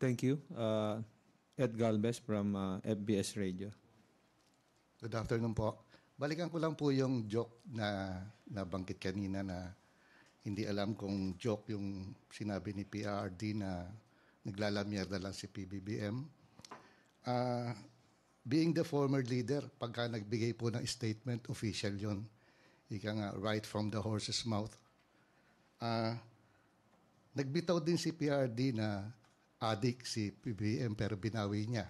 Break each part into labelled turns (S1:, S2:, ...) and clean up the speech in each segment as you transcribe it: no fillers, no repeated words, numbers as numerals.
S1: Thank you. Ed Galvez from FBS Radio.
S2: Good afternoon po. Balikan ko lang po yung joke na nabanggit kanina na hindi alam kung joke yung sinabi ni PRD na naglalamyerda lang si PBBM. Being the former leader, pagka nagbigay po ng statement, official yun. Ika nga, right from the horse's mouth. Nagbitaw din si PRD na adik si PBBM pero binawi niya.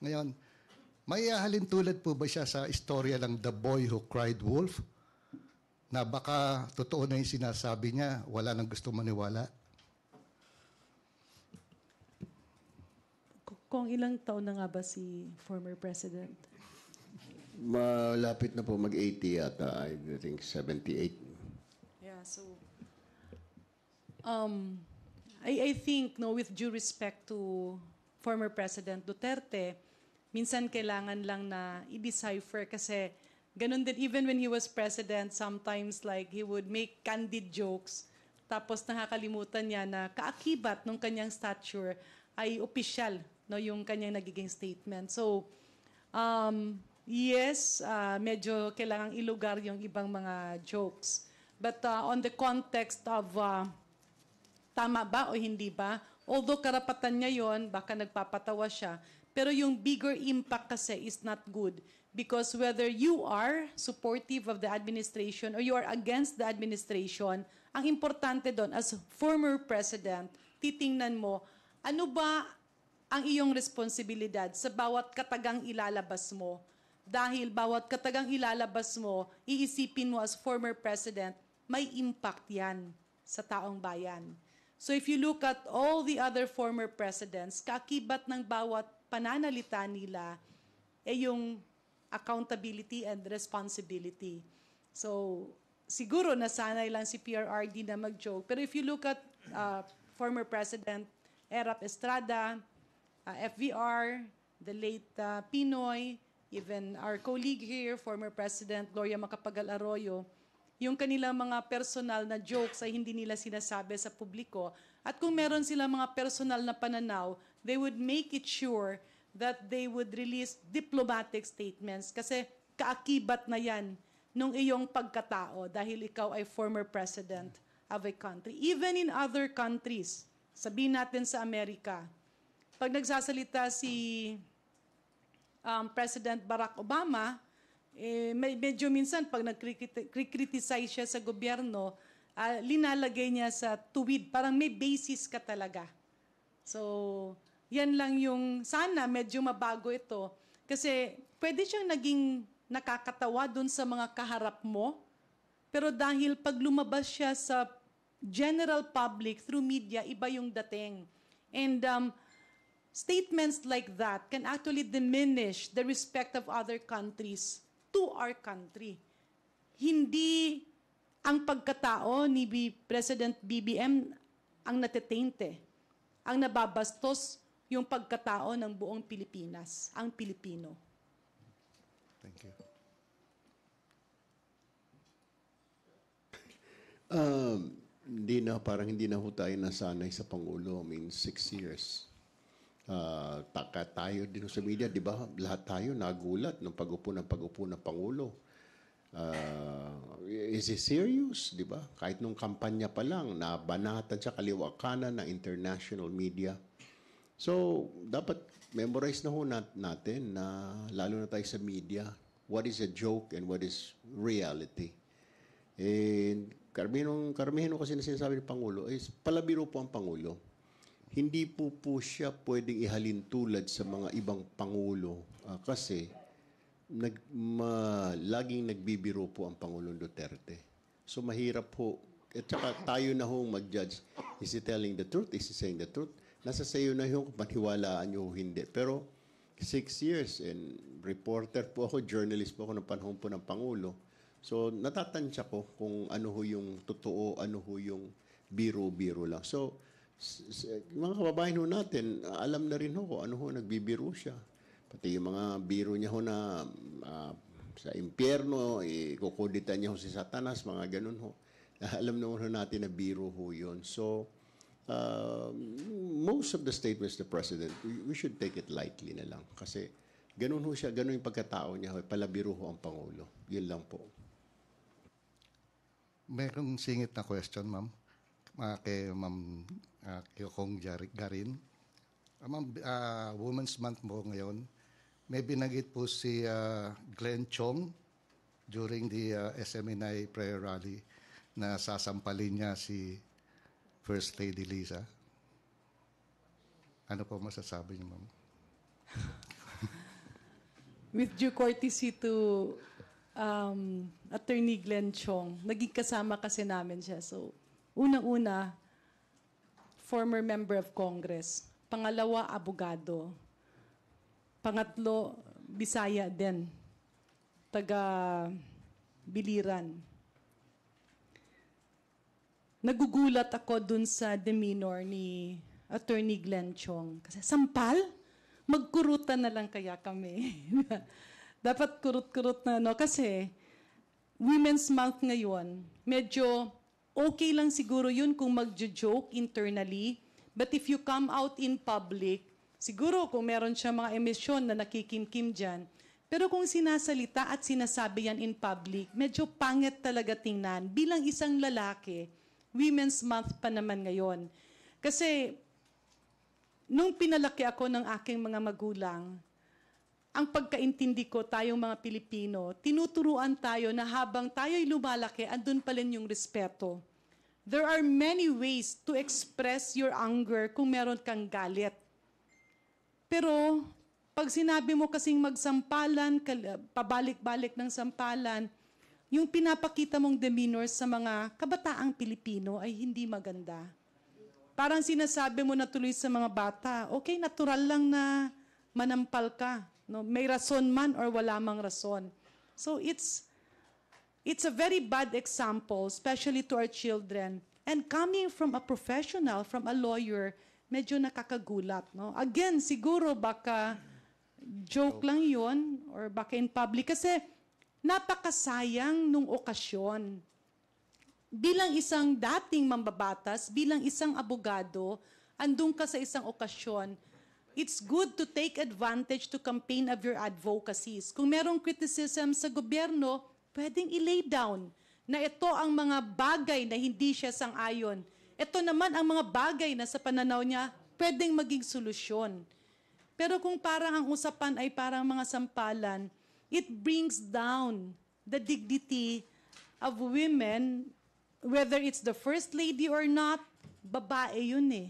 S2: Ngayon, may halin tulad po ba siya sa istorya ng The Boy Who Cried Wolf? Na baka totoo na yung sinasabi niya, wala nang gusto maniwala?
S3: Kung ilang taon na nga ba si former president?
S4: Malapit na po mag-80 yata. I think 78.
S3: Yeah, so I think with due respect to former President Duterte, minsan kailangan lang na i-decipher kasi ganun din even when he was president, sometimes like he would make candid jokes tapos nakakalimutan niya na kaakibat ng kanyang stature ay opisyal yung kanyang nagiging statement. So yes, medyo kailangang ilugar yung ibang mga jokes. But on the context of tama ba o hindi ba? Although karapatan niya yon, baka nagpapatawa siya. Pero yung bigger impact kasi is not good. Because whether you are supportive of the administration or you are against the administration, ang importante doon as former president, titingnan mo, ano ba ang iyong responsibilidad sa bawat katagang ilalabas mo? Dahil bawat katagang ilalabas mo, iisipin mo as former president, may impact yan sa taong bayan. So if you look at all the other former presidents, kaakibat ng bawat pananalita nila yung accountability and responsibility. So siguro nasanay lang si PRRD na mag-joke. Pero if you look at former President Erap Estrada, FVR, the late Pinoy, even our colleague here, former President Gloria Macapagal Arroyo, yung kanilang mga personal na jokes ay hindi nila sinasabi sa publiko. At kung meron silang mga personal na pananaw, they would make it sure that they would release diplomatic statements kasi kaakibat na yan nung iyong pagkatao dahil ikaw ay former president of a country. Even in other countries, sabihin natin sa Amerika, pag nagsasalita si President Barack Obama, medyo minsan pag nag-criticize siya sa gobyerno, linalagay niya sa tuwid. Parang may basis ka talaga. So, yan lang yung, sana medyo mabago ito. Kasi pwede siyang naging nakakatawa dun sa mga kaharap mo, pero dahil pag lumabas siya sa general public through media, iba yung dating. And statements like that can actually diminish the respect of other countries to our country. Hindi ang pagkatao ni President BBM ang natetainte. Ang nababastos yung pagkatao ng buong Pilipinas, ang Pilipino.
S2: Thank you.
S4: Parang hindi na ho tayo nasanay sa Pangulo. I mean, 6 years. Tayo din sa media, di ba? Lahat tayo nagulat ng pag-upo ng Pangulo. Is it serious? Di ba? Kahit nung kampanya pa lang, nabanatan siya kaliwa kanan ng international media. So, dapat memorize na ho natin na lalo na tayo sa media, what is a joke and what is reality. And karamihan kasi na sinasabi ng Pangulo is palabiro po ang Pangulo. Hindi po siya pwedeng ihalin tulad sa mga ibang Pangulo kasi laging nagbibiro po ang Pangulong Duterte. So mahirap po. At saka tayo na hong mag-judge. Is he telling the truth? Is he saying the truth? Nasa sayo na yung paniwalaan nyo o hindi. Pero 6 years and reporter po ako, journalist po ako ng panahon po ng Pangulo. So natatansya ko kung ano ho yung totoo, ano ho yung biro-biro lang. So mga kababayan ho natin, alam na rin ho kung ano ho nagbibiro siya. Pati yung mga biro niya ho na sa impyerno, kukuditan niya ho si Satanas, mga ganun ho. Alam naman ho natin na biro ho yun. So, most of the statements the President, we should take it lightly na lang. Kasi ganun ho siya, ganun yung pagkatao niya, palabiro ho ang Pangulo. Yun lang po.
S2: Merong singit na question, ma'am. Kay Ma'am Kong Garin. Ma'am, Women's Month mo ngayon. May binanggit po si Glenn Chong during the SMNI prayer rally na sasampalin niya si First Lady Liza. Ano po masasabi niyo, ma'am?
S3: With due courtesy to Attorney Glenn Chong, naging kasama kasi namin siya. So, unang-una, former member of Congress. Pangalawa, abogado. Pangatlo, Bisaya din. Taga-Biliran. Nagugulat ako dun sa demeanor ni Attorney Glenn Chong. Kasi, sampal? Magkurutan na lang kaya kami. Dapat kurut-kurut na, no? Kasi, Women's Month ngayon, medyo okay lang siguro yun kung magjo-joke internally. But if you come out in public, siguro kung meron siya mga emisyon na nakikimkim dyan, pero kung sinasalita at sinasabi yan in public, medyo pangit talaga tingnan. Bilang isang lalaki, Women's Month pa naman ngayon. Kasi, nung pinalaki ako ng aking mga magulang, ang pagkaintindi ko, tayong mga Pilipino, tinuturuan tayo na habang tayo'y lumalaki, andun pa rin yung respeto. There are many ways to express your anger kung meron kang galit. Pero, pag sinabi mo kasing magsampalan, pabalik-balik ng sampalan, yung pinapakita mong demeanor sa mga kabataang Pilipino ay hindi maganda. Parang sinasabi mo na tuloy sa mga bata, okay, natural lang na manampal ka. No? May rason man or wala mang rason. So it's a very bad example, especially to our children. And coming from a professional, from a lawyer, medyo nakakagulat. No? Again, siguro baka joke lang yun or baka in public. Kasi napakasayang nung okasyon. Bilang isang dating mambabatas, bilang isang abogado, andun ka sa isang okasyon, it's good to take advantage to campaign of your advocacies. Kung merong criticism sa gobyerno, pwedeng i-lay down na ito ang mga bagay na hindi siya sang-ayon. Ito naman ang mga bagay na sa pananaw niya, pwedeng maging solusyon. Pero kung parang ang usapan ay parang mga sampalan, it brings down the dignity of women, whether it's the First Lady or not, babae yun eh.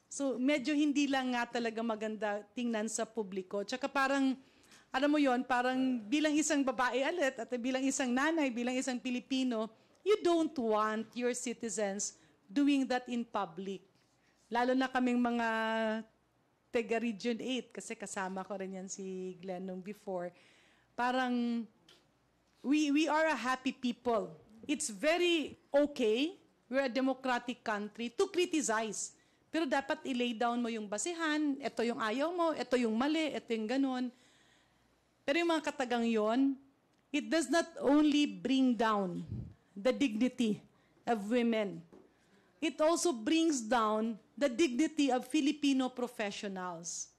S3: So medyo hindi lang nga talaga maganda tingnan sa publiko. Tsaka parang, alam mo yon, parang bilang isang babae alit at bilang isang nanay, bilang isang Pilipino, you don't want your citizens doing that in public. Lalo na kaming mga taga Region 8, kasi kasama ko rin yan si Glenn nung before. Parang, we are a happy people. It's very okay, we're a democratic country, to criticize. Pero dapat i-lay down mo yung basihan, ito yung ayaw mo, ito yung mali, ito yung ganun. Pero yung mga katagang yon, it does not only bring down the dignity of women, it also brings down the dignity of Filipino professionals.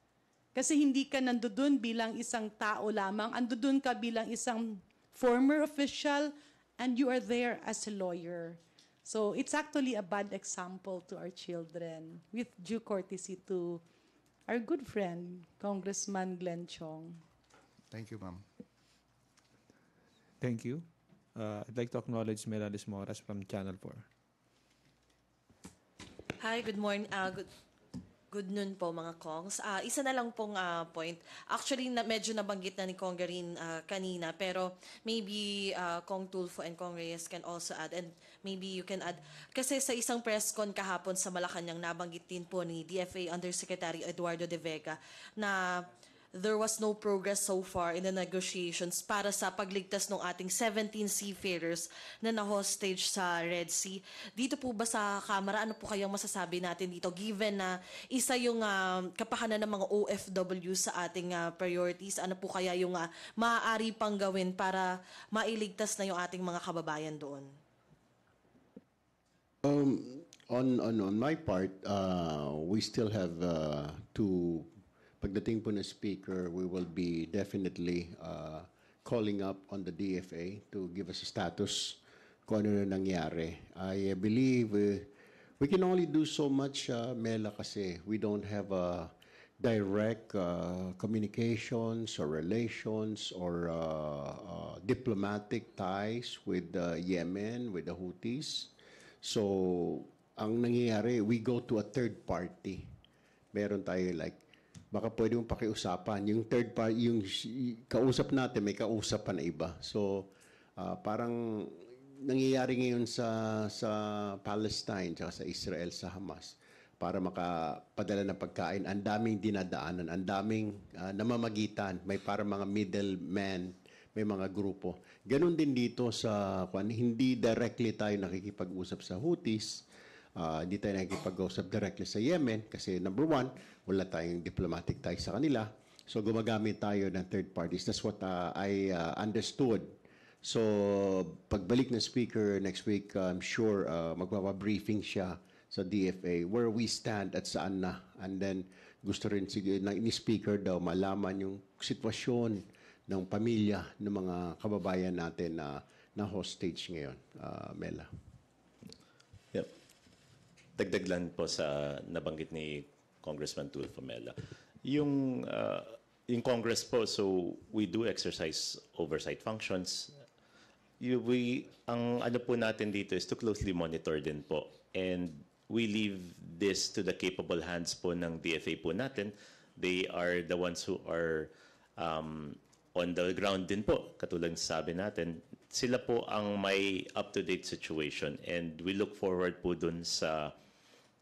S3: Kasi hindi ka nandoon bilang isang tao lamang, andoon ka bilang isang former official, and you are there as a lawyer. So it's actually a bad example to our children, with due courtesy to our good friend, Congressman Glenn Chong.
S2: Thank you, ma'am.
S1: Thank you. I'd like to acknowledge Meralis Moras from Channel 4.
S5: Hi, good morning. Good noon po mga Kongs. Isa na lang pong point. Actually, medyo nabanggit na ni Kong Garin kanina, pero maybe Kong Tulfo and Kong Reyes can also add, and maybe you can add. Kasi sa isang press con kahapon sa Malacanang, nabanggit din po ni DFA Undersecretary Eduardo De Vega na there was no progress so far in the negotiations para sa pagligtas ng ating 17 seafarers na na-hostage sa Red Sea. Dito po ba sa Kamara, ano po kayang masasabi natin dito given na isa yung kapakanan ng mga OFW sa ating priorities? Ano po kaya yung maaari pang gawin para mailigtas na yung ating mga kababayan doon?
S4: On my part, we still have to, pagdating po ng speaker, we will be definitely calling up on the DFA to give us a status kung ano na nangyari. I believe we can only do so much, Mela, kasi we don't have direct communications or relations or diplomatic ties with Yemen, with the Houthis. So, ang nangyayari, we go to a third party. Meron tayo like, baka pwede mong pakiusapan. Yung third party, yung kausap natin, may kausap pa na iba. So, parang nangyayari ngayon sa Palestine, tsaka sa Israel, sa Hamas, para makapadala ng pagkain. Ang daming dinadaanan, ang daming namamagitan. May parang mga middlemen, may mga grupo. Ganon din dito sa, hindi directly tayo nakikipag-usap sa Houthis, hindi tayo nakikipag-usap directly sa Yemen kasi number one, wala tayong diplomatic ties sa kanila. So gumagamit tayo ng third parties. That's what I understood. So pagbalik ng speaker next week, I'm sure magpapabriefing siya sa DFA where we stand at saan na. And then gusto rin ni speaker daw malaman yung sitwasyon ng pamilya ng mga kababayan natin na hostage ngayon. Mela.
S6: Yep. Dagdag lang po sa nabanggit ni Congressman Tulfo Mela. Yung Congress po, so we do exercise oversight functions. Ang ano po natin dito is to closely monitor din po. And we leave this to the capable hands po ng DFA po natin. They are the ones who are on the ground din po. Katulad sabi natin, sila po ang may up-to-date situation. And we look forward po dun sa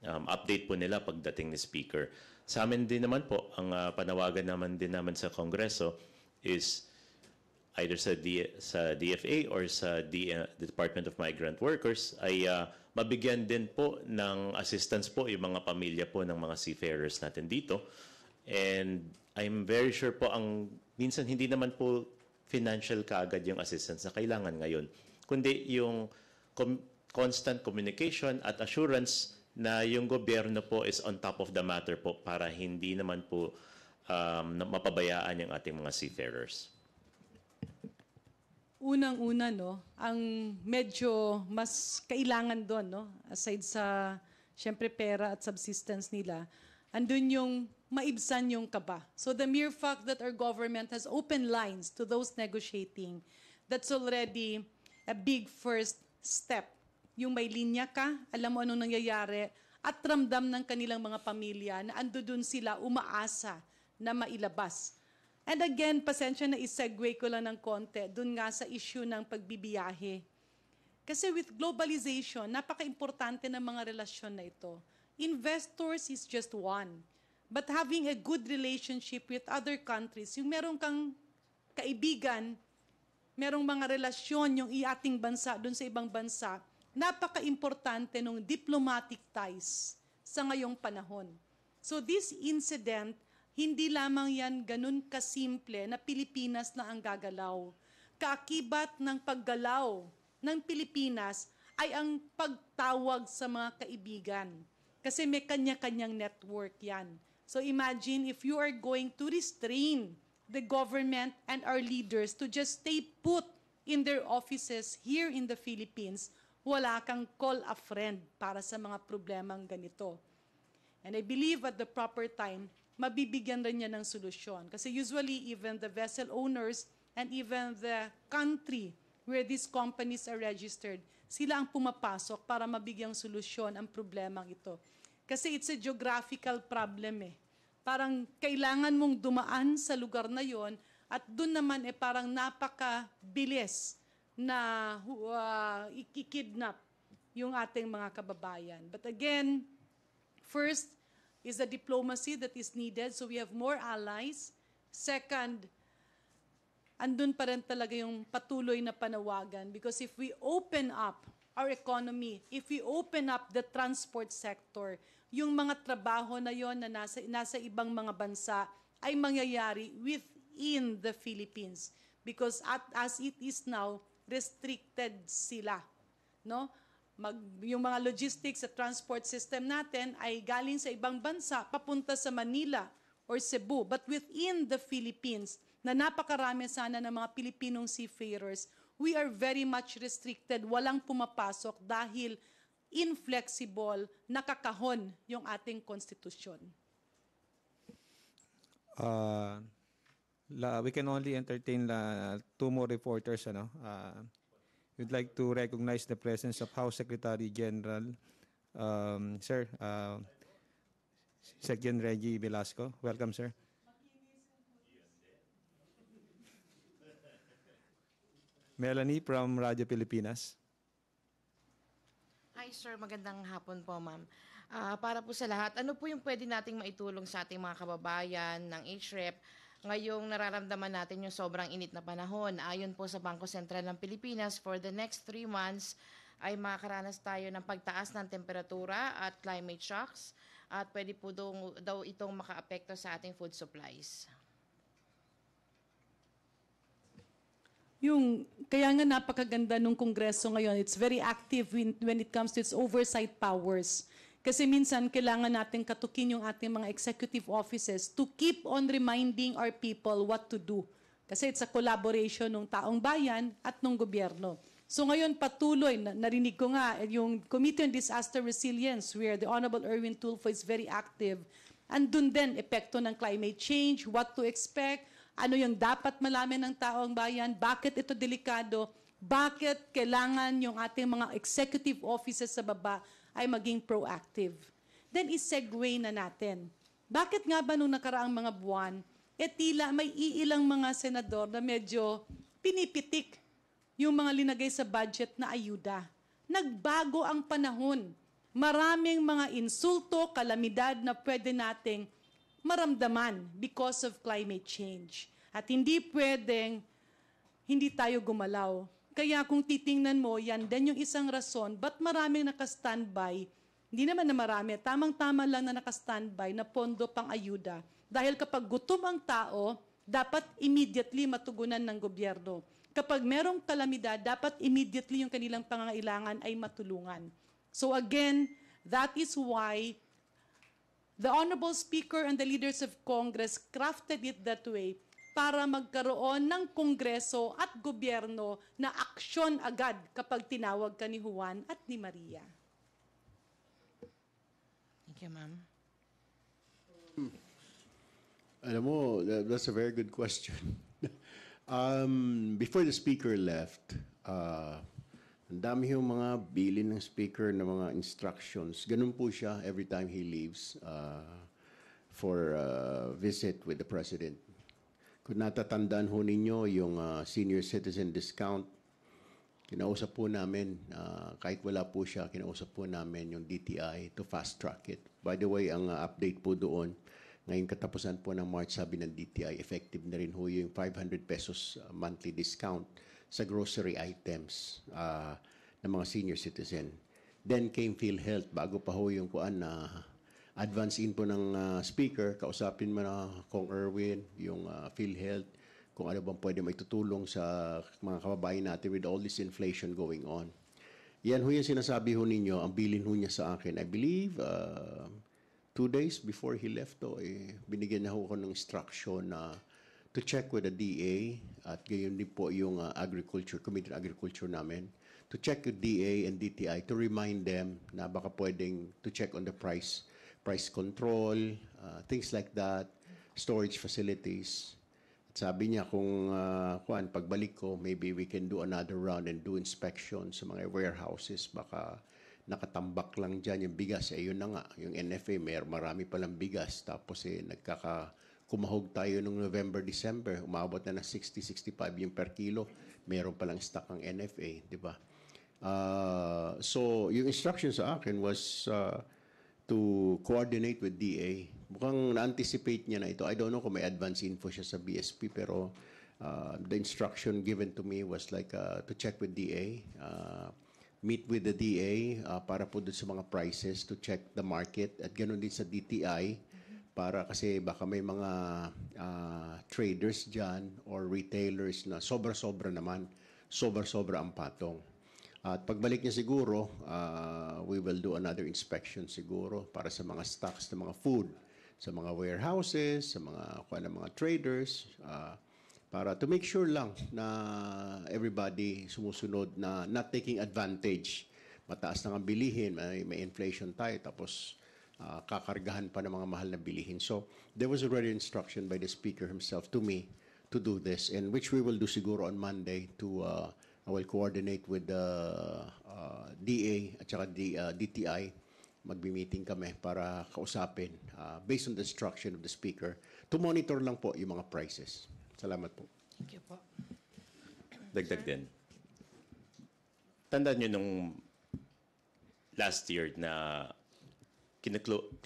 S6: update po nila pagdating ni Speaker. Sa amin din naman po, ang panawagan naman din naman sa Kongreso is either sa DFA or sa Department of Migrant Workers ay mabigyan din po ng assistance po yung mga pamilya po ng mga seafarers natin dito. And I'm very sure po minsan hindi naman po financial kaagad yung assistance na kailangan ngayon, kundi yung constant communication at assurance na yung gobyerno po is on top of the matter po para hindi naman po mapabayaan yung ating mga seafarers.
S3: Unang-una, ang medyo mas kailangan doon, aside sa, syempre, pera at subsistence nila, andun yung maibsan yung kaba. So the mere fact that our government has open lines to those negotiating, that's already a big first step. Yung may linya ka, alam mo anong nangyayari, at ramdam ng kanilang mga pamilya na ando dun sila umaasa na mailabas. And again, pasensya na isegue ko lang ng konti dun nga sa issue ng pagbibiyahe. Kasi with globalization, napaka-importante ng mga relasyon na ito. Investors is just one. But having a good relationship with other countries, yung meron kang kaibigan, merong mga relasyon yung ating bansa dun sa ibang bansa, napaka-importante ng diplomatic ties sa ngayong panahon. So this incident, hindi lamang yan ganun kasimple na Pilipinas na ang gagalaw. Kaakibat ng paggalaw ng Pilipinas ay ang pagtawag sa mga kaibigan. Kasi may kanya-kanyang network yan. So imagine if you are going to restrain the government and our leaders to just stay put in their offices here in the Philippines, wala kang call a friend para sa mga problemang ganito. And I believe at the proper time, mabibigyan rin niya ng solusyon. Kasi usually, even the vessel owners and even the country where these companies are registered, sila ang pumapasok para mabigyang solusyon ang problemang ito. Kasi it's a geographical problem eh. Parang kailangan mong dumaan sa lugar na yon at doon naman parang napakabilis na ikikidnap yung ating mga kababayan. But again, first is the diplomacy that is needed so we have more allies. Second, andun pa rin talaga yung patuloy na panawagan because if we open up our economy, if we open up the transport sector, yung mga trabaho na yon na nasa ibang mga bansa ay mangyayari within the Philippines because as it is now, restricted sila, no? yung mga logistics at transport system natin ay galing sa ibang bansa papunta sa Manila or Cebu. But within the Philippines, na napakarami sana ng mga Pilipinong seafarers, we are very much restricted. Walang pumapasok dahil inflexible, nakakahon yung ating konstitusyon.
S1: We can only entertain 2 more reporters. We'd like to recognize the presence of House Secretary General, Sir, Secretary Reggie Velasco. Welcome, sir. Melanie from Radyo Pilipinas.
S7: Hi sir, magandang hapon po ma'am. Para po sa lahat, ano po yung pwede nating maitulong sa ating mga kababayan ng HREP ngayong nararamdaman natin yung sobrang init na panahon? Ayon po sa Bangko Sentral ng Pilipinas, for the next 3 months ay makakaranas tayo ng pagtaas ng temperatura at climate shocks at pwede po daw itong makaapekto sa ating food supplies.
S3: Kaya nga napakaganda nung Kongreso ngayon. It's very active when it comes to its oversight powers. Kasi minsan kailangan natin katukin yung ating mga executive offices to keep on reminding our people what to do. Kasi it's a collaboration ng taong bayan at ng gobyerno. So ngayon patuloy, narinig ko nga, yung Committee on Disaster Resilience where the Honorable Erwin Tulfo is very active. Andun din, epekto ng climate change, what to expect, ano yung dapat malaman ng taong bayan, bakit ito delikado, bakit kailangan yung ating mga executive offices sa baba ay maging proactive. Then isegue na natin. Bakit nga ba nung nakaraang mga buwan, tila may iilang mga senador na medyo pinipitik yung mga linagay sa budget na ayuda. Nagbago ang panahon. Maraming mga insulto, kalamidad na pwede nating maramdaman because of climate change. At hindi pwedeng hindi tayo gumalaw. Kaya kung titingnan mo, yan din yung isang rason, ba't maraming naka-standby? Hindi naman na marami, tamang-tama lang na naka-standby na pondo pang ayuda. Dahil kapag gutom ang tao, dapat immediately matugunan ng gobyerno. Kapag merong kalamidad, dapat immediately yung kanilang pangangailangan ay matulungan. So again, that is why the Honorable Speaker and the leaders of Congress crafted it that way para magkaroon ng Kongreso at gobyerno na aksyon agad kapag tinawag ka ni Juan at ni Maria.
S7: Thank you, ma'am.
S4: Alam mo, that's a very good question. Before the speaker left, ang dami yung mga bilin ng speaker na mga instructions. Ganun po siya every time he leaves for a visit with the president. Kung natatandaan ho ninyo yung senior citizen discount, kinausap po namin, kahit wala po siya, kinausap po namin yung DTI to fast track it. By the way, ang update po doon, ngayong katapusan po ng March, sabi ng DTI, effective na rin ho yung 500 pesos monthly discount sa grocery items ng mga senior citizen. Then came PhilHealth, bago pa ho yung kuan na advance in po ng speaker, kausapin mo na Kong Erwin, yung PhilHealth, kung ano bang pwede maitutulong sa mga kababayan natin with all this inflation going on. Yan ho yung sinasabi ho ninyo, ang bilin ho niya sa akin. I believe 2 days before he left, binigyan na ho ako ng instruction na to check with the DA at gayon din po yung Committee on Agriculture namin, to check with DA and DTI to remind them na baka pwedeng to check on the price control, things like that, storage facilities. At sabi niya kung pagbalik ko, maybe we can do another round and do inspection sa mga warehouses. Baka nakatambak lang dyan yung bigas. Yun na nga, yung NFA, marami palang bigas. Tapos kumahog tayo noong November, December. Umabot na ng 60-65 yung per kilo. Meron palang stock ang NFA, di ba? So, yung instruction sa akin was to coordinate with DA. Mukhang na-anticipate niya na ito. I don't know kung may advance info siya sa BSP, pero the instruction given to me was like to check with DA, meet with the DA para po doon sa mga prices, to check the market, at ganoon din sa DTI, para kasi baka may mga traders dyan or retailers na sobra-sobra naman, sobra-sobra ang patong. At pagbalik niya siguro, we will do another inspection siguro para sa mga stocks ng mga food, sa mga warehouses, sa mga mga traders, para to make sure lang na everybody sumusunod na not taking advantage. Mataas na ang bilihin, may inflation tayo, tapos kakargahan pa ng mga mahal na bilihin. So there was already instruction by the Speaker himself to me to do this, and which we will do siguro on Monday to I will coordinate with the DA at saka DTI. Magbi-meeting kami para kausapin based on the instruction of the Speaker to monitor lang po yung mga prices. Salamat po.
S7: Thank you po.
S6: Dagdag din. Tandaan nyo nung last year na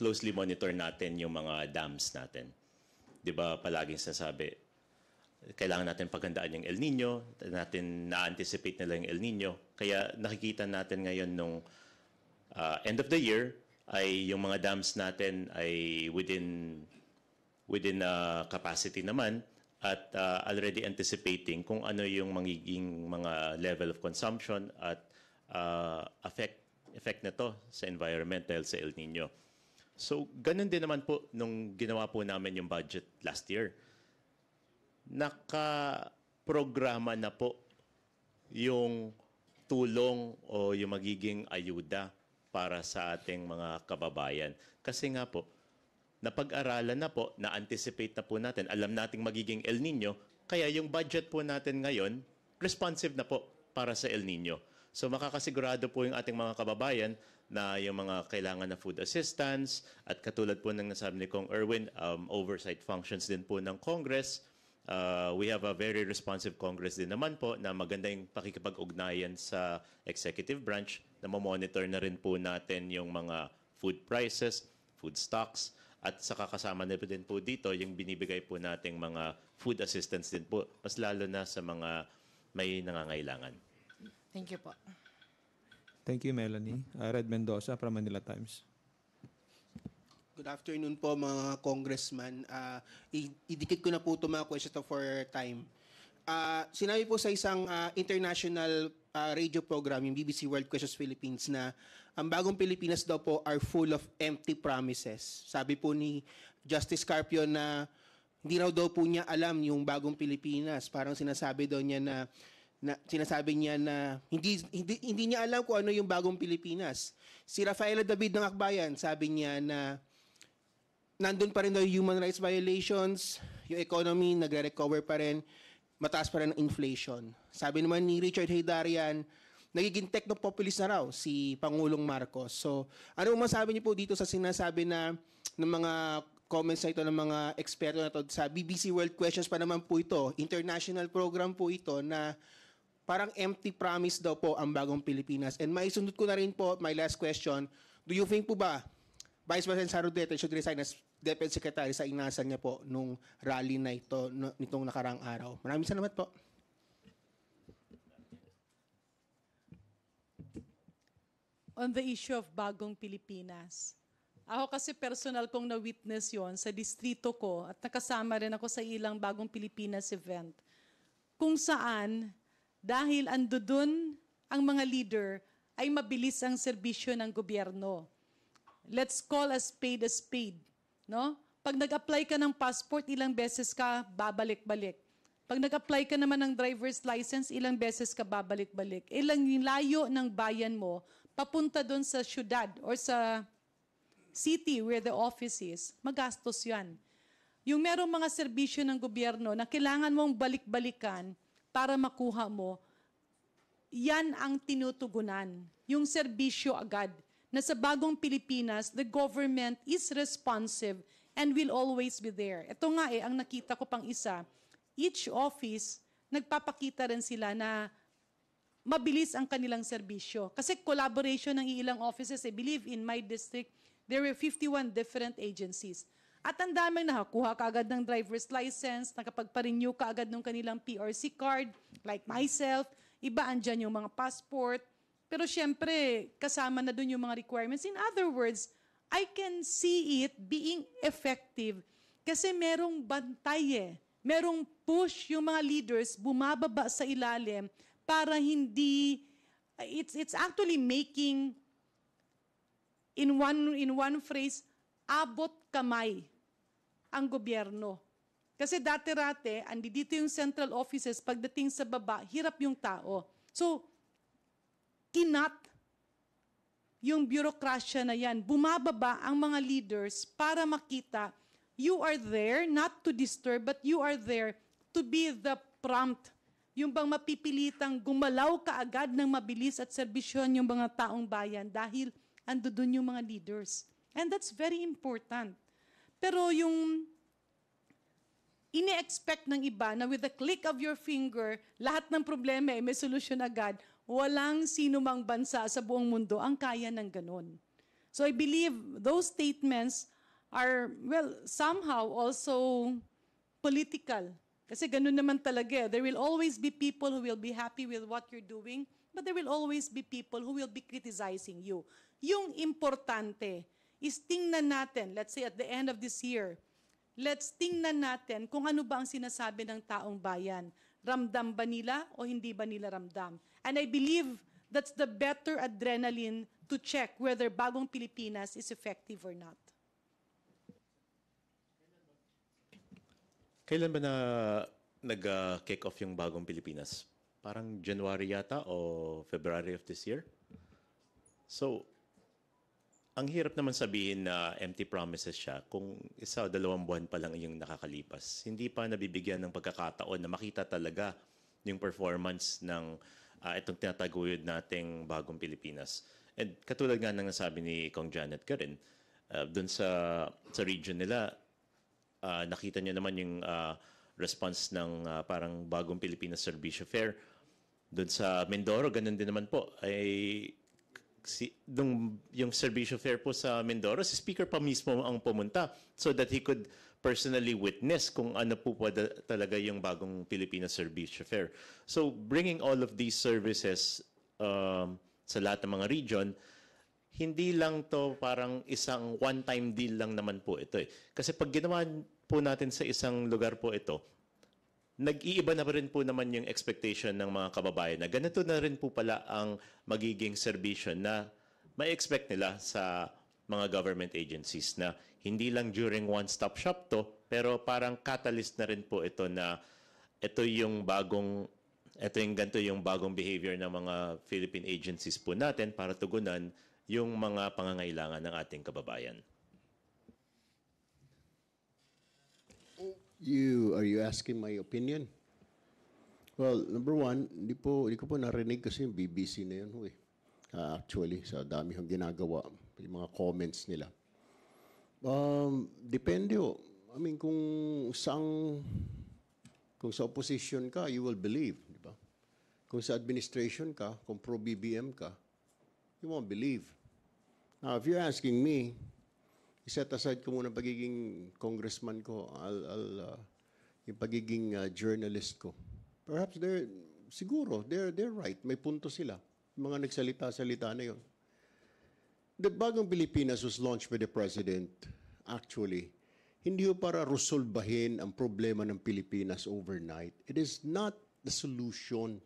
S6: closely monitor natin yung mga dams natin. Di ba palaging sinasabi, kailangan natin paghandaan yung El Nino, natin na-anticipate nila yung El Nino. Kaya nakikita natin ngayon nung end of the year ay yung mga dams natin ay within capacity naman at already anticipating kung ano yung magiging mga level of consumption at effect na to sa environment dahil sa El Nino. So, ganun din naman po nung ginawa po namin yung budget last year. Nakaprograma na po yung tulong o yung magiging ayuda para sa ating mga kababayan. Kasi nga po, napag-aralan na po, na-anticipate na po natin, alam nating magiging El Nino, kaya yung budget po natin ngayon, responsive na po para sa El Nino. So makakasigurado po yung ating mga kababayan na yung mga kailangan na food assistance at katulad po ng nasabi ni Kong Erwin, oversight functions din po ng Congress. We have a very responsive Congress din naman po na maganda yung pakikipag-ugnayan sa executive branch na mamonitor na rin po natin yung mga food prices, food stocks, at saka kasama na din po dito yung binibigay po nating mga food assistance din po, mas lalo na sa mga may nangangailangan.
S7: Thank you po.
S1: Thank you, Melanie. Red Mendoza from Manila Times.
S8: Good afternoon po mga congressman. Idikit ko na po ito mga questions for time. Sinabi po sa isang international radio program, yung BBC World Questions Philippines, na ang bagong Pilipinas daw po are full of empty promises. Sabi po ni Justice Carpio na hindi raw daw po niya alam yung bagong Pilipinas. Parang sinasabi daw niya na hindi niya alam kung ano yung bagong Pilipinas. Si Rafaela David ng Akbayan, sabi niya na nandun pa rin daw yung human rights violations, yung economy nagre-recover pa rin, mataas pa rin ang inflation. Sabi naman ni Richard Haydarian, nagiging technopopulist na raw si Pangulong Marcos. So, ano masabi niyo po dito sa sinasabi na ng mga comments na ito ng mga eksperto na to sa BBC World Questions pa naman po ito, international program po ito na parang empty promise daw po ang bagong Pilipinas. And maisunod ko na rin po, my last question, do you think po ba Vice President Sara Duterte should resign as Deputy Secretary sa inasan niya po nung rally na ito nitong nakarang araw? Maraming salamat po.
S3: On the issue of bagong Pilipinas, ako kasi personal kong na-witness yon sa distrito ko at nakasama rin ako sa ilang bagong Pilipinas event kung saan dahil ando dun ang mga leader ay mabilis ang serbisyo ng gobyerno. Let's call a spade, no? Pag nag-apply ka ng passport, ilang beses ka babalik-balik. Pag nag-apply ka naman ng driver's license, ilang beses ka babalik-balik. Ilang layo ng bayan mo papunta doon sa syudad or sa city where the office is, magastos yan. Yung merong mga serbisyo ng gobyerno na kailangan mong balik-balikan para makuha mo, yan ang tinutugunan. Yung serbisyo agad. Na sa bagong Pilipinas, the government is responsive and will always be there. Ito nga ang nakita ko pang isa. Each office, nagpapakita rin sila na mabilis ang kanilang serbisyo. Kasi collaboration ng ilang offices. I believe in my district, there were 51 different agencies. At ang daming nakakuha kaagad ng driver's license, nakapagpa-renew kaagad ng kanilang PRC card, like myself, iba andyan yung mga passport. Pero syempre, kasama na dun yung mga requirements. In other words, I can see it being effective kasi merong bantay merong push yung mga leaders bumababa sa ilalim para hindi it's actually making, in one phrase, abot kamay ang gobyerno. Kasi dati-rate, dito yung central offices, pagdating sa baba, hirap yung tao. So, kinat yung bureaucracia na yan. Bumababa ang mga leaders para makita, you are there not to disturb, but you are there to be the prompt. Yung bang mapipilitang gumalaw kaagad ng mabilis at serbisyon yung mga taong bayan dahil ando dun yung mga leaders. And that's very important. Pero yung ini-expect ng iba na with the click of your finger, lahat ng problema ay may solusyon agad, walang sino mang bansa sa buong mundo ang kaya ng ganun. So I believe those statements are, well, somehow also political. Kasi ganun naman talaga. There will always be people who will be happy with what you're doing, but there will always be people who will be criticizing you. Yung importante is tingnan natin, let's say at the end of this year, let's tingnan natin kung ano ba ang sinasabi ng taong bayan. Ramdam ba nila o hindi ba nila ramdam? And I believe that's the better adrenaline to check whether Bagong Pilipinas is effective or not.
S6: Kailan ba nag-kick off yung Bagong Pilipinas? Parang January yata o February of this year? So, ang hirap naman sabihin na empty promises siya kung 1 o 2 buwan pa lang yung nakakalipas. Hindi pa nabibigyan ng pagkakataon na makita talaga yung performance ng itong tinataguyod nating Bagong Pilipinas. And katulad nga ng nasabi ni Kong Janet Karen, dun sa region nila, nakita niyo naman yung response ng parang Bagong Pilipinas Servicio Fair. Dun sa Mindoro, ganun din naman po. Yung Servicio Fair po sa Mindoro, si Speaker pa mismo ang pumunta so that he could personally witness kung ano po talaga yung Bagong Pilipinas Servicio Fair. So bringing all of these services sa lahat ng mga region, hindi lang to parang isang one-time deal lang naman po ito eh. Kasi pag ginawa po natin sa isang lugar po ito, nag-iiba na rin po naman yung expectation ng mga kababayan na ganito na rin po pala ang magiging serbisyo na may expect nila sa mga government agencies na hindi lang during one-stop shop to, pero parang catalyst na rin po ito na ito yung ganito yung bagong behavior ng mga Philippine agencies po natin para tugunan yung mga pangangailangan ng ating kababayan.
S4: Are you asking my opinion? Well, number one, hindi ko po narinig kasi yung BBC na yun. Actually, sa dami yung ginagawa, yung mga comments nila. Depende ho. I mean, kung sa opposition ka, you will believe, di ba? Kung sa administration ka, kung pro-BBM ka, you won't believe. Now, if you're asking me, set aside ko muna pagiging congressman ko, yung pagiging journalist ko. Perhaps they're right. May punto sila. Yung mga nagsalita-salita na yun. The Bagong Pilipinas was launched by the President, actually, hindi ho para resolbahin ang problema ng Pilipinas overnight. It is not the solution.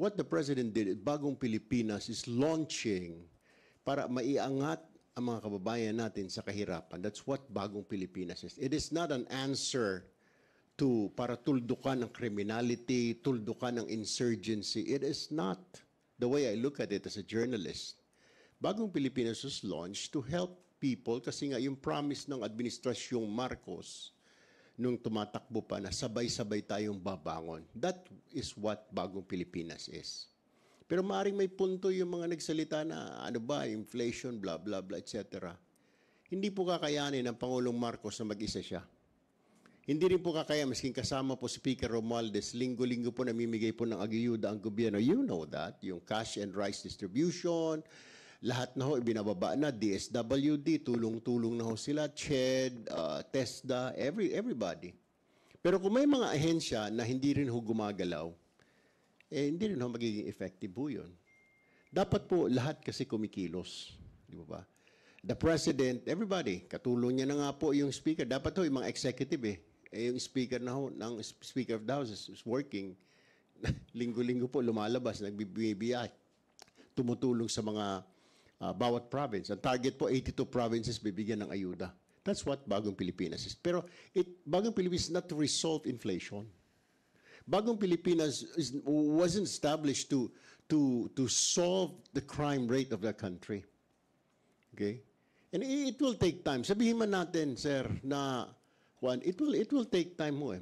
S4: What the President did, Bagong Pilipinas is launching para maiangat ang mga kababayan natin sa kahirapan. That's what Bagong Pilipinas is. It is not an answer para tuldukan ang criminality, tuldukan ang insurgency. It is not the way I look at it as a journalist. Bagong Pilipinas was launched to help people kasi nga yung promise ng Administrasyong Marcos nung tumatakbo pa na sabay-sabay tayong babangon. That is what Bagong Pilipinas is. Pero maaaring may punto yung mga nagsalita na inflation, blah, blah, blah, etc. Hindi po kakayanin ng Pangulong Marcos na mag-isa siya. Hindi rin po kakaya, masking kasama po Speaker Romualdez, linggo-linggo po namimigay po ng agiyuda ang gobyerno. You know that, yung cash and rice distribution, lahat na ho, ibinababa na, DSWD, tulong-tulong na ho sila, CHED, TESDA, everybody. Pero kung may mga ahensya na hindi rin ho gumagalaw, hindi rin ho magiging effective po yun. Dapat po lahat kasi kumikilos. Di ba? The President, everybody, katulong niya na nga po yung Speaker. Dapat ho, yung mga executive yung Speaker na ho, ng Speaker of the House is working. linggo-linggo po lumalabas, nagbibiyay, tumutulong sa mga bawat province. Ang target po, 82 provinces bibigyan ng ayuda. That's what Bagong Pilipinas is. Pero Bagong Pilipinas is not to resolve inflation. Bagong Pilipinas wasn't established to solve the crime rate of the country. Okay? And it will take time. Sabihin man natin, sir, na Juan, it will take time ho eh.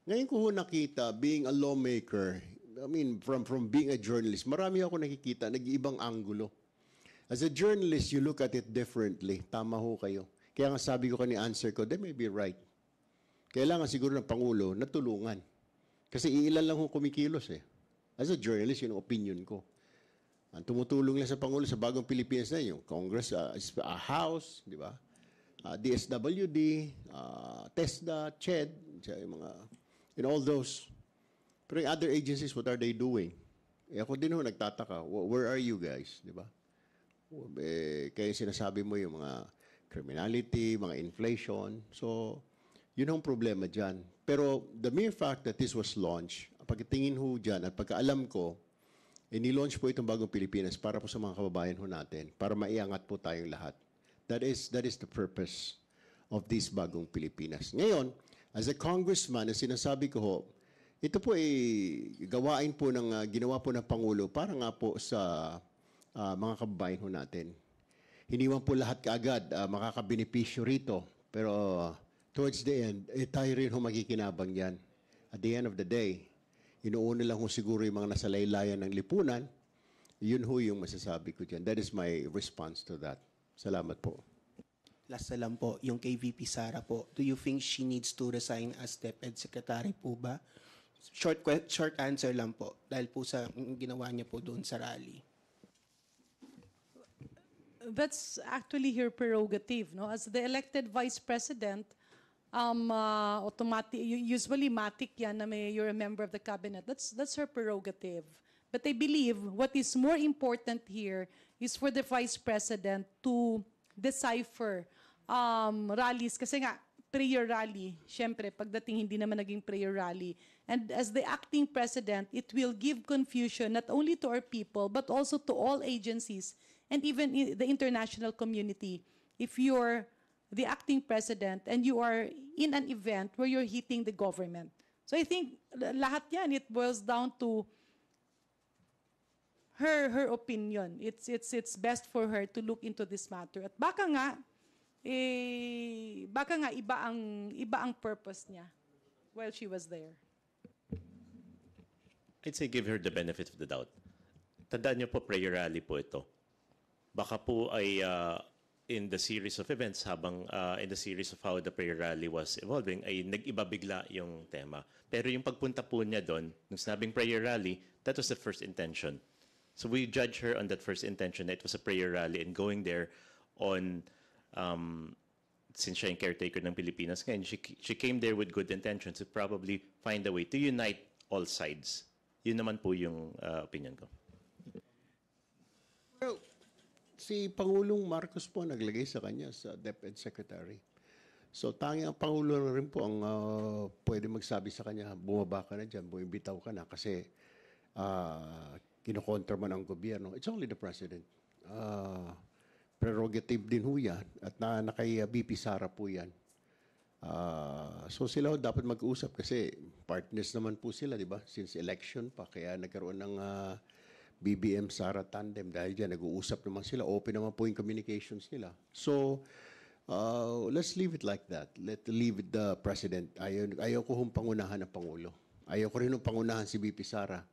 S4: Ngayon ko ho nakita, being a lawmaker, I mean, from being a journalist, marami ako nakikita, nag-iibang anggulo. As a journalist, you look at it differently. Tama ho kayo. Kaya nga sabi ko answer ko, they may be right. Kailangan siguro ng Pangulo na tulungan. Kasi iilan lang ho kumikilos eh. As a journalist, yun ang opinion ko. Ang tumutulong lang sa Pangulo sa Bagong Pilipinas na yung Congress, House, di ba? DSWD, TESDA, CHED, yung mga, all those. Pero yung other agencies, what are they doing? Ako din ho nagtataka, where are you guys, di ba? Kaya sinasabi mo yung mga criminality, mga inflation. So, yun ang problema dyan. Pero the mere fact that this was launched, pagtingin ho dyan at pagkaalam ko, ni-launch po itong Bagong Pilipinas para po sa mga kababayan ho natin, para maiangat po tayong lahat. That is the purpose of this Bagong Pilipinas. Ngayon, as a congressman, sinasabi ko ho, ito po ay gawain po ginawa po ng Pangulo para nga po sa mga kababayan ho natin. Hindi man po lahat kaagad makakabenepisyo rito, pero towards the end, tayo rin ho makikinabang yan. At the end of the day, inuuna lang ho siguro yung mga nasa laylayan ng lipunan, yun ho yung masasabi ko dyan. That is my response to that. Salamat po.
S8: Last na lang po, yung kay VP Sara po, do you think she needs to resign as DepEd Secretary po ba? Short answer lang po, dahil po sa ginawa niya po doon sa rally.
S3: That's actually her prerogative, no? As the elected vice president, usually matic yan na you're a member of the cabinet. That's her prerogative. But I believe what is more important here is for the vice president to decipher rallies. Kasi nga, prayer rally, syempre, pagdating hindi naman naging prayer rally. And as the acting president, it will give confusion not only to our people, but also to all agencies and even the international community. If you're the acting president and you are in an event where you're hitting the government. So I think lahat yan, it boils down to her opinion. It's best for her to look into this matter. At baka nga iba ang purpose niya while she was there.
S6: I'd say give her the benefit of the doubt. Tandaan niyo po, prayer rally po ito. Baka po ay in the series of events, in the series of how the prayer rally was evolving, ay nag-iba bigla yung tema. Pero yung pagpunta po niya doon, nung sinabing prayer rally, that was the first intention. So we judge her on that first intention that it was a prayer rally, and going there on, since siya yung caretaker ng Pilipinas ngayon, she came there with good intentions to probably find a way to unite all sides. Yun naman po yung opinion ko.
S4: Well, si Pangulong Marcos po naglagay sa kanya sa DepEd Secretary. So tanging ang Pangulo na rin po ang pwede magsabi sa kanya, bumaba ka na dyan, bumibitaw ka na kasi kinokontra man ang gobyerno. It's only the President. Prerogative din ho yan at nakay VP Sara po yan. So sila dapat mag-usap kasi partners naman po sila, di ba? Since election pa, kaya nagkaroon ng BBM Sara tandem dahil dyan nag-uusap naman sila, open naman po yung communications nila. So let's leave it like that. Let's leave it the President. Ayaw ko hong pangunahan ng Pangulo. Ayaw ko rin hong pangunahan si VP Sara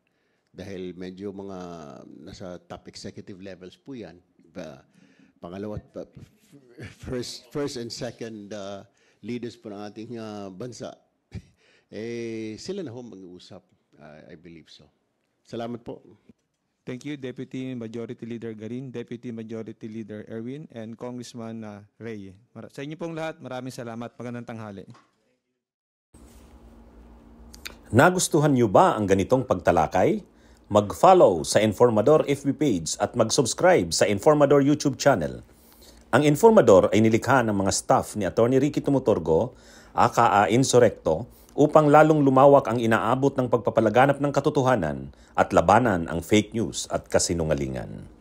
S4: dahil medyo mga nasa top executive levels po yan. Pangalawa, first and second leaders po ng ating bansa, sila na ho mag-uusap. I believe so. Salamat po.
S1: Thank you, Deputy Majority Leader Garin, Deputy Majority Leader Erwin, and Congressman Ray. Sa inyo pong lahat, maraming salamat. Magandang tanghali.
S9: Nagustuhan niyo ba ang ganitong pagtalakay? Mag-follow sa Informador FB page at mag-subscribe sa Informador YouTube channel. Ang Informador ay nilikha ng mga staff ni Atty. Ricky Tumutorgo, aka Insurrecto, upang lalong lumawak ang inaabot ng pagpapalaganap ng katotohanan at labanan ang fake news at kasinungalingan.